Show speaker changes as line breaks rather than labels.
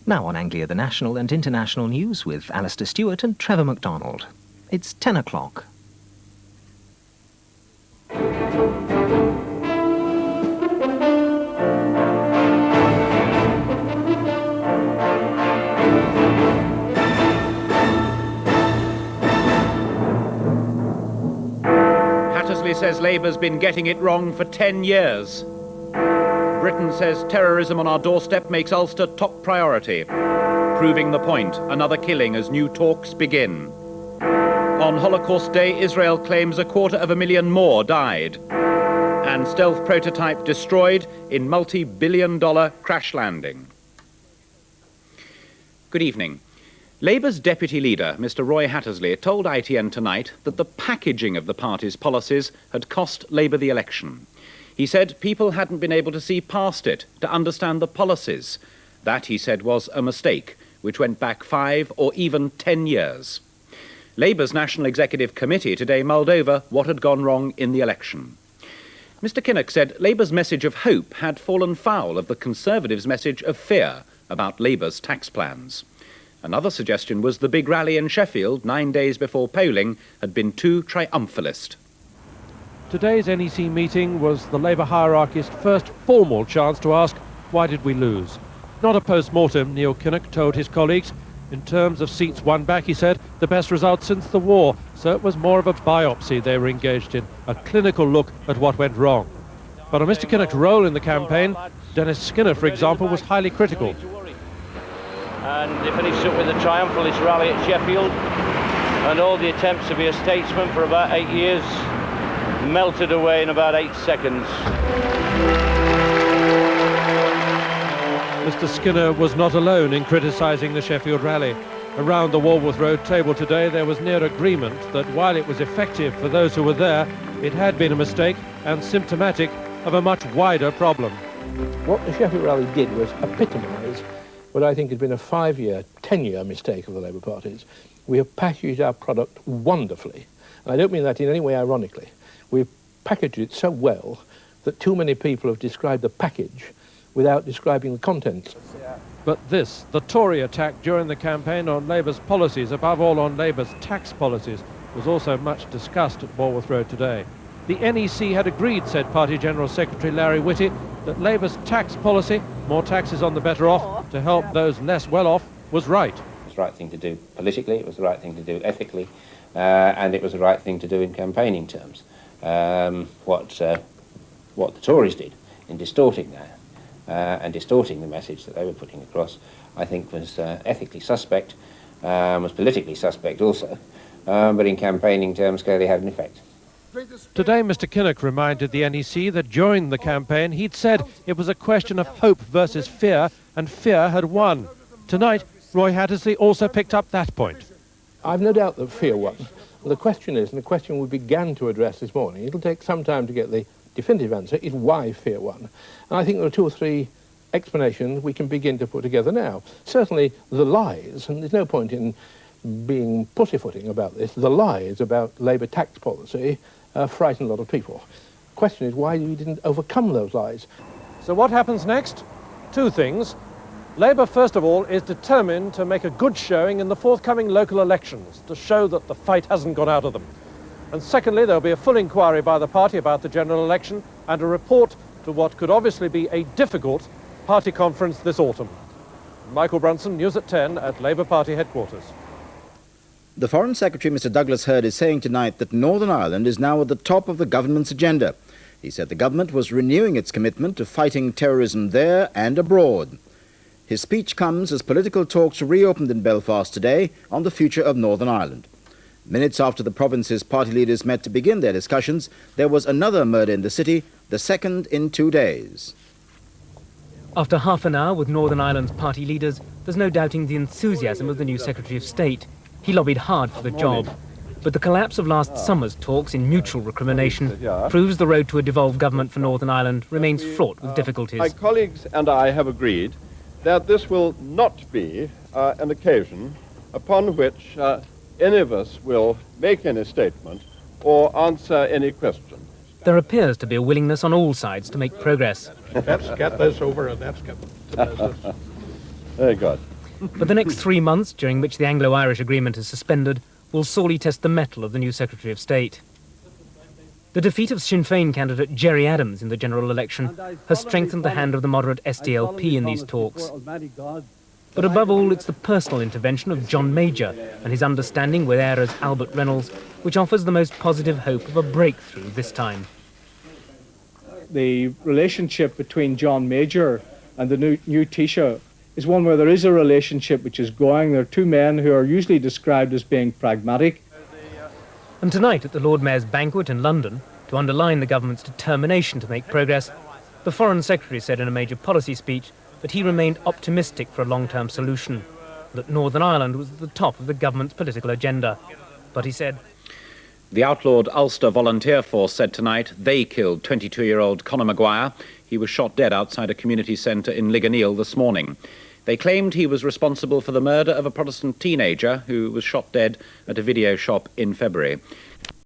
Now on Anglia, the national and international news with Alistair Stewart and Trevor MacDonald. It's 10 o'clock.
Hattersley says Labour's been getting it wrong for 10 years. Britain says terrorism on our doorstep makes Ulster top priority. Proving the point, another killing as new talks begin. On Holocaust Day, Israel claims 250,000 more died. And stealth prototype destroyed in multi-billion-dollar crash landing. Good evening. Labour's deputy leader, Mr. Roy Hattersley, told ITN tonight that the packaging of the party's policies had cost Labour the election. He said people hadn't been able to see past it, to understand the policies. That, he said, was a mistake, which went back 5 or even 10 years. Labour's National Executive Committee today mulled over what had gone wrong in the election. Mr. Kinnock said Labour's message of hope had fallen foul of the Conservatives' message of fear about Labour's tax plans. Another suggestion was the big rally in Sheffield 9 days before polling had been too triumphalist.
Today's NEC meeting was the Labour hierarchy's first formal chance to ask, why did we lose? Not a post-mortem, Neil Kinnock told his colleagues. In terms of seats won back, he said, the best result since the war. So it was more of a biopsy they were engaged in, a clinical look at what went wrong. But on Mr. Kinnock's role in the campaign, Dennis Skinner, for example, was highly critical.
And he finished up with a triumphalist rally at Sheffield, and all the attempts to be a statesman for about 8 years melted away in about 8 seconds.
Mr. Skinner was not alone in criticising the Sheffield rally. Around the Walworth Road table today, there was near agreement that while it was effective for those who were there, it had been a mistake and symptomatic of a much wider problem.
What the Sheffield rally did was epitomise what I think has been a 5-year, 10-year mistake of the Labour parties. We have packaged our product wonderfully, and I don't mean that in any way ironically. We've packaged it so well that too many people have described the package without describing the contents.
But this, the Tory attack during the campaign on Labour's policies, above all on Labour's tax policies, was also much discussed at Walworth Road today. The NEC had agreed, said Party General Secretary Larry Whitty, that Labour's tax policy, more taxes on the better off, to help those less well off, was right.
It was the right thing to do politically, it was the right thing to do ethically, and it was the right thing to do in campaigning terms. What the Tories did in distorting that and distorting the message that they were putting across, I think was ethically suspect, was politically suspect also, but in campaigning terms clearly had an effect.
Today, Mr. Kinnock reminded the NEC that during the campaign he'd said it was a question of hope versus fear, and fear had won. Tonight, Roy Hattersley also picked up that point.
I've no doubt that fear won. The question is, and the question we began to address this morning, it'll take some time to get the definitive answer, is why fear won. And I think there are 2 or 3 explanations we can begin to put together now. Certainly the lies, and there's no point in being pussyfooting about this, the lies about Labour tax policy frighten a lot of people. The question is why we didn't overcome those lies.
So what happens next? 2 things. Labour, first of all, is determined to make a good showing in the forthcoming local elections to show that the fight hasn't gone out of them. And secondly, there'll be a full inquiry by the party about the general election and a report to what could obviously be a difficult party conference this autumn. Michael Brunson, News at 10 at Labour Party headquarters.
The Foreign Secretary, Mr. Douglas Hurd, is saying tonight that Northern Ireland is now at the top of the government's agenda. He said the government was renewing its commitment to fighting terrorism there and abroad. His speech comes as political talks reopened in Belfast today on the future of Northern Ireland. Minutes after the province's party leaders met to begin their discussions, there was another murder in the city, the second in 2 days.
After half an hour with Northern Ireland's party leaders, there's no doubting the enthusiasm of the new Secretary of State. He lobbied hard for the job. But the collapse of last summer's talks in mutual recrimination proves the road to a devolved government for Northern Ireland remains fraught with difficulties.
My colleagues and I have agreed that this will not be an occasion upon which any of us will make any statement or answer any question.
There appears to be a willingness on all sides to make progress.
Let's get this over and let's get to business.
Very good.
But the next 3 months, during which the Anglo-Irish agreement is suspended, will sorely test the mettle of the new Secretary of State. The defeat of Sinn Féin candidate Gerry Adams in the general election has strengthened the hand of the moderate SDLP in these talks. But above all, it's the personal intervention of John Major and his understanding with Éire's Albert Reynolds which offers the most positive hope of a breakthrough this time.
The relationship between John Major and the new Taoiseach is one where there is a relationship which is going. There are two men who are usually described as being pragmatic.
And tonight at the Lord Mayor's banquet in London, to underline the government's determination to make progress, the Foreign Secretary said in a major policy speech that he remained optimistic for a long-term solution, that Northern Ireland was at the top of the government's political agenda. But he said,
the outlawed Ulster Volunteer Force said tonight they killed 22-year-old Conor Maguire. He was shot dead outside a community centre in Liganeal this morning. They claimed he was responsible for the murder of a Protestant teenager who was shot dead at a video shop in February.